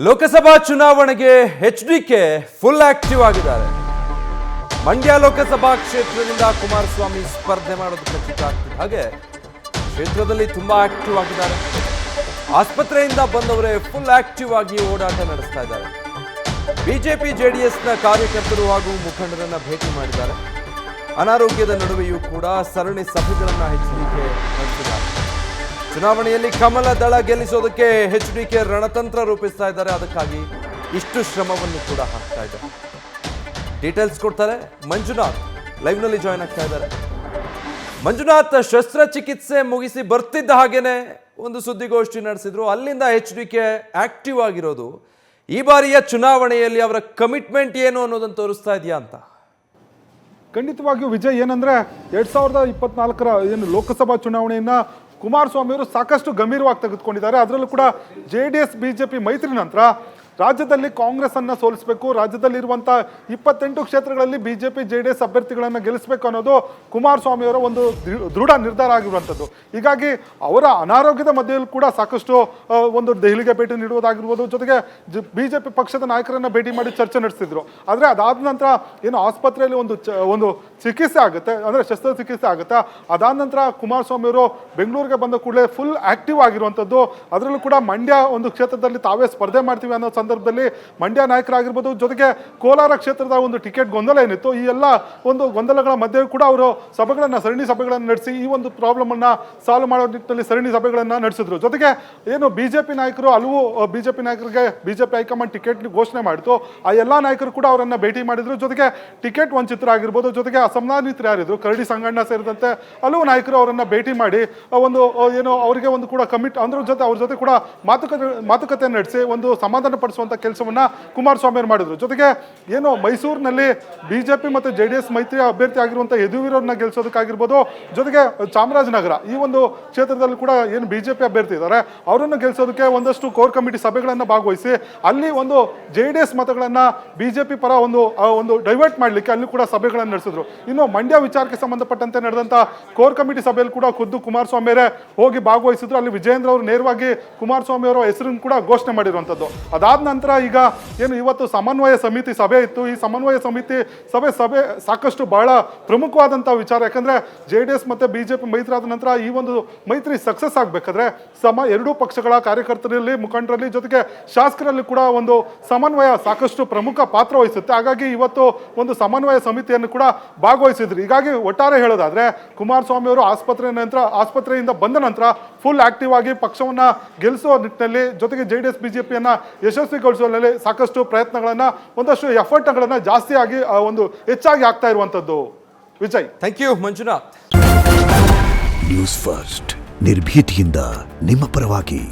ಲೋಕಸಭಾ ಚುನಾವಣೆಗೆ HDK full active ಆಗಿದ್ದಾರೆ. ಮಂಡ್ಯ ಲೋಕಸಭಾ ಕ್ಷೇತ್ರದಿಂದ ಕುಮಾರಸ್ವಾಮಿ ಸ್ಪರ್ಧೆ ಮಾಡೋದು ಖಚಿತ ಆಗ್ತಿದೆ. ಹಾಗೆ ಕ್ಷೇತ್ರದಲ್ಲಿ ತುಂಬಾ ಆಕ್ಟಿವ್ ಆಗಿದ್ದಾರೆ. ಆಸ್ಪತ್ರೆಯಿಂದ ಬಂದವರೇ ಫುಲ್ ಆಕ್ಟಿವ್ ಆಗಿ ಓಡಾಟ ನಡೆಸ್ತಾ ಇದ್ದಾರೆ. ಬಿಜೆಪಿ ಜೆಡಿಎಸ್ನ ಕಾರ್ಯಕರ್ತರು ಹಾಗೂ ಮುಖಂಡರನ್ನ ಭೇಟಿ ಮಾಡಿದ್ದಾರೆ. ಅನಾರೋಗ್ಯದ ನಡುವೆಯೂ ಕೂಡ ಸರಣಿ ಸಭೆಗಳನ್ನ ಎಚ್ಡಿಕೆ ನಡೆಸಿದ್ದಾರೆ. ಚುನಾವಣೆಯಲ್ಲಿ ಕಮಲ ದಳ ಗೆಲ್ಲಿಸೋದಕ್ಕೆ ಎಚ್ಡಿಕೆ ರಣತಂತ್ರ ರೂಪಿಸ್ತಾ ಇದ್ದಾರೆ. ಅದಕ್ಕಾಗಿ ಇಷ್ಟು ಶ್ರಮವನ್ನು ಕೂಡ ಹಾಕ್ತಾ ಇದ್ದಾರೆ. ಡೀಟೇಲ್ಸ್ ಕೊಡ್ತಾರೆ ಮಂಜುನಾಥ್, ಲೈವ್ ನಲ್ಲಿ ಜಾಯ್ನ್ ಆಗ್ತಾ ಇದ್ದಾರೆ. ಮಂಜುನಾಥ್, ಶಸ್ತ್ರಚಿಕಿತ್ಸೆ ಮುಗಿಸಿ ಬರ್ತಿದ್ದ ಹಾಗೇನೆ ಒಂದು ಸುದ್ದಿಗೋಷ್ಠಿ ನಡೆಸಿದ್ರು. ಅಲ್ಲಿಂದ ಎಚ್ಡಿಕೆ ಆಕ್ಟಿವ್ ಆಗಿರೋದು ಈ ಬಾರಿಯ ಚುನಾವಣೆಯಲ್ಲಿ ಅವರ ಕಮಿಟ್ಮೆಂಟ್ ಏನು ಅನ್ನೋದನ್ನು ತೋರಿಸ್ತಾ ಇದೆಯಾ ಅಂತ. ಖಂಡಿತವಾಗಿಯೂ ವಿಜಯ್, ಏನಂದ್ರೆ 2024ರ ಏನು ಲೋಕಸಭಾ ಚುನಾವಣೆಯನ್ನ ಕುಮಾರಸ್ವಾಮಿ ಅವರು ಸಾಕಷ್ಟು ಗಂಭೀರವಾಗಿ ತೆಗೆದುಕೊಂಡಿದ್ದಾರೆ. ಅದರಲ್ಲೂ ಕೂಡ JDS BJP ಮೈತ್ರಿ ನಂತರ ರಾಜ್ಯದಲ್ಲಿ ಕಾಂಗ್ರೆಸ್ ಅನ್ನ ಸೋಲಿಸಬೇಕು, ರಾಜ್ಯದಲ್ಲಿರುವಂಥ 28 ಕ್ಷೇತ್ರಗಳಲ್ಲಿ BJP JDS ಅಭ್ಯರ್ಥಿಗಳನ್ನು ಗೆಲ್ಲಿಸಬೇಕು ಅನ್ನೋದು ಕುಮಾರಸ್ವಾಮಿ ಅವರ ಒಂದು ದೃಢ ನಿರ್ಧಾರ ಆಗಿರುವಂಥದ್ದು. ಹೀಗಾಗಿ ಅವರ ಅನಾರೋಗ್ಯದ ಮಧ್ಯೆಯಲ್ಲೂ ಕೂಡ ಸಾಕಷ್ಟು ಒಂದು ದೆಹಲಿಗೆ ಭೇಟಿ ನೀಡುವುದಾಗಿರ್ಬೋದು, ಜೊತೆಗೆ BJP ಪಕ್ಷದ ನಾಯಕರನ್ನ ಭೇಟಿ ಮಾಡಿ ಚರ್ಚೆ ನಡೆಸ್ತಿದ್ರು. ಆದರೆ ಅದಾದ ನಂತರ ಏನು ಆಸ್ಪತ್ರೆಯಲ್ಲಿ ಒಂದು ಚಿಕಿತ್ಸೆ ಆಗುತ್ತೆ, ಅಂದರೆ ಶಸ್ತ್ರಚಿಕಿತ್ಸೆ ಆಗುತ್ತೆ. ಅದಾದ ನಂತರ ಕುಮಾರಸ್ವಾಮಿ ಅವರು ಬೆಂಗಳೂರಿಗೆ ಬಂದ ಕೂಡಲೇ ಫುಲ್ ಆಕ್ಟಿವ್ ಆಗಿರುವಂಥದ್ದು. ಅದರಲ್ಲೂ ಕೂಡ ಮಂಡ್ಯ ಒಂದು ಕ್ಷೇತ್ರದಲ್ಲಿ ತಾವೇ ಸ್ಪರ್ಧೆ ಮಾಡ್ತೀವಿ ಅನ್ನೋ ಸಂದರ್ಭದಲ್ಲಿ ಮಂಡ್ಯ ನಾಯಕರಾಗಿರ್ಬೋದು, ಜೊತೆಗೆ ಕೋಲಾರ ಕ್ಷೇತ್ರದ ಒಂದು ಟಿಕೆಟ್ ಗೊಂದಲ ಏನಿತ್ತು, ಈ ಎಲ್ಲ ಒಂದು ಗೊಂದಲಗಳ ಮಧ್ಯೆ ಕೂಡ ಅವರು ಸರಣಿ ಸಭೆಗಳನ್ನು ನಡೆಸಿ ಈ ಒಂದು ಪ್ರಾಬ್ಲಮ್ ಅನ್ನ ಸಾಲ್ವ್ ಮಾಡೋ ನಿಟ್ಟಿನಲ್ಲಿ ಸರಣಿ ಸಭೆಗಳನ್ನ ನಡೆಸಿದ್ರು. ಜೊತೆಗೆ ಏನು BJP ನಾಯಕರು ಹಲವು BJP ನಾಯಕರಿಗೆ BJP ಹೈಕಮಾಂಡ್ ಟಿಕೆಟ್ ಘೋಷಣೆ ಮಾಡಿತು. ಆ ಎಲ್ಲ ನಾಯಕರು ಕೂಡ ಅವರನ್ನ ಭೇಟಿ ಮಾಡಿದ್ರು. ಜೊತೆಗೆ ಟಿಕೆಟ್ ವಂಚಿತರಾಗಿರ್ಬೋದು, ಜೊತೆಗೆ ಅಸಮಾನಿತರು ಯಾರಿದ್ರು, ಕರಡಿ ಸಂಗಣ್ಣ ಸೇರಿದಂತೆ ಹಲವು ನಾಯಕರು ಅವರನ್ನ ಭೇಟಿ ಮಾಡಿ ಒಂದು ಏನು ಅವರಿಗೆ ಒಂದು ಕೂಡ ಅವ್ರ ಜೊತೆ ಕೂಡ ಮಾತುಕತೆ ನಡೆಸಿ ಒಂದು ಸಮಾಧಾನ ಪಡಿಸುವಂತ ಕೆಲಸವನ್ನ ಕುಮಾರಸ್ವಾಮಿ ಅವರು ಮಾಡಿದ್ರು. ಜೊತೆಗೆ ಏನು ಮೈಸೂರಿನಲ್ಲಿ BJP ಮತ್ತು JDS ಮೈತ್ರಿ ಅಭ್ಯರ್ಥಿ ಆಗಿರುವಂತಹ ಯದುವೀರವ್ರನ್ನ ಗೆಲ್ಲಿಸೋದಕ್ಕಾಗಿರ್ಬೋದು, ಜೊತೆಗೆ ಚಾಮರಾಜನಗರ ಈ ಒಂದು ಕ್ಷೇತ್ರದಲ್ಲಿ ಕೂಡ ಏನು BJP ಅಭ್ಯರ್ಥಿ ಇದ್ದಾರೆ ಅವರನ್ನು ಗೆಲ್ಲಿಸೋದಕ್ಕೆ ಒಂದಷ್ಟು ಕೋರ್ ಕಮಿಟಿ ಸಭೆಗಳನ್ನು ಭಾಗವಹಿಸಿ ಅಲ್ಲಿ ಒಂದು JDS ಮತಗಳನ್ನ BJP ಪರ ಒಂದು ಡೈವರ್ಟ್ ಮಾಡಲಿಕ್ಕೆ ಅಲ್ಲಿ ಕೂಡ ಸಭೆಗಳನ್ನು ನಡೆಸಿದ್ರು. ಇನ್ನು ಮಂಡ್ಯ ವಿಚಾರಕ್ಕೆ ಸಂಬಂಧಪಟ್ಟಂತೆ ನಡೆದಂತ ಕೋರ್ ಕಮಿಟಿ ಸಭೆಯಲ್ಲಿ ಕೂಡ ಖುದ್ದು ಕುಮಾರಸ್ವಾಮಿ ಅವರೇ ಹೋಗಿ ಭಾಗವಹಿಸಿದ್ರು. ಅಲ್ಲಿ ವಿಜೇಂದ್ರ ಅವರು ನೇರವಾಗಿ ಕುಮಾರಸ್ವಾಮಿ ಅವರ ಹೆಸರನ್ನು ಕೂಡ ಘೋಷಣೆ ಮಾಡಿರುವಂಥದ್ದು. ಅದಾದ ನಂತರ ಈಗ ಏನು ಇವತ್ತು ಸಮನ್ವಯ ಸಮಿತಿ ಸಭೆ ಇತ್ತು. ಈ ಸಮನ್ವಯ ಸಮಿತಿ ಸಭೆ ಸಾಕಷ್ಟು ಬಹಳ ಪ್ರಮುಖವಾದಂತಹ ವಿಚಾರ. ಯಾಕಂದ್ರೆ JDS ಮತ್ತೆ BJP ಮೈತ್ರಿ ಆದ ನಂತರ ಈ ಒಂದು ಮೈತ್ರಿ ಸಕ್ಸಸ್ ಆಗ್ಬೇಕಾದ್ರೆ ಎರಡೂ ಪಕ್ಷಗಳ ಕಾರ್ಯಕರ್ತರಲ್ಲಿ, ಮುಖಂಡರಲ್ಲಿ, ಜೊತೆಗೆ ಶಾಸಕರಲ್ಲಿ ಕೂಡ ಒಂದು ಸಮನ್ವಯ ಸಾಕಷ್ಟು ಪ್ರಮುಖ ಪಾತ್ರ ವಹಿಸುತ್ತೆ. ಹಾಗಾಗಿ ಇವತ್ತು ಒಂದು ಸಮನ್ವಯ ಸಮಿತಿಯನ್ನು ಕೂಡ ಭಾಗವಹಿಸಿದ್ರು. ಹೀಗಾಗಿ ಒಟ್ಟಾರೆ ಹೇಳೋದಾದ್ರೆ ಕುಮಾರಸ್ವಾಮಿ ಅವರು ಆಸ್ಪತ್ರೆಯಿಂದ ಬಂದ ನಂತರ ಫುಲ್ ಆಕ್ಟಿವ್ ಆಗಿ ಪಕ್ಷವನ್ನ ಗೆಲ್ಲಿಸುವ ನಿಟ್ಟಿನಲ್ಲಿ, ಜೊತೆಗೆ JDS BJPಯನ್ನ ಯಶಸ್ವಿಗೊಳಿಸುವಲ್ಲಿ ಸಾಕಷ್ಟು ಪ್ರಯತ್ನಗಳನ್ನ, ಒಂದಷ್ಟು ಎಫರ್ಟ್ಗಳನ್ನ ಜಾಸ್ತಿ ಆಗಿ ಹೆಚ್ಚಾಗಿ ಆಗ್ತಾ ಇರುವಂತದ್ದು. Vijay, thank you Manjunath. News first ನಿರ್ಭೀತಿಯಿಂದ ನಿಮ್ಮ ಪರವಾಗಿ.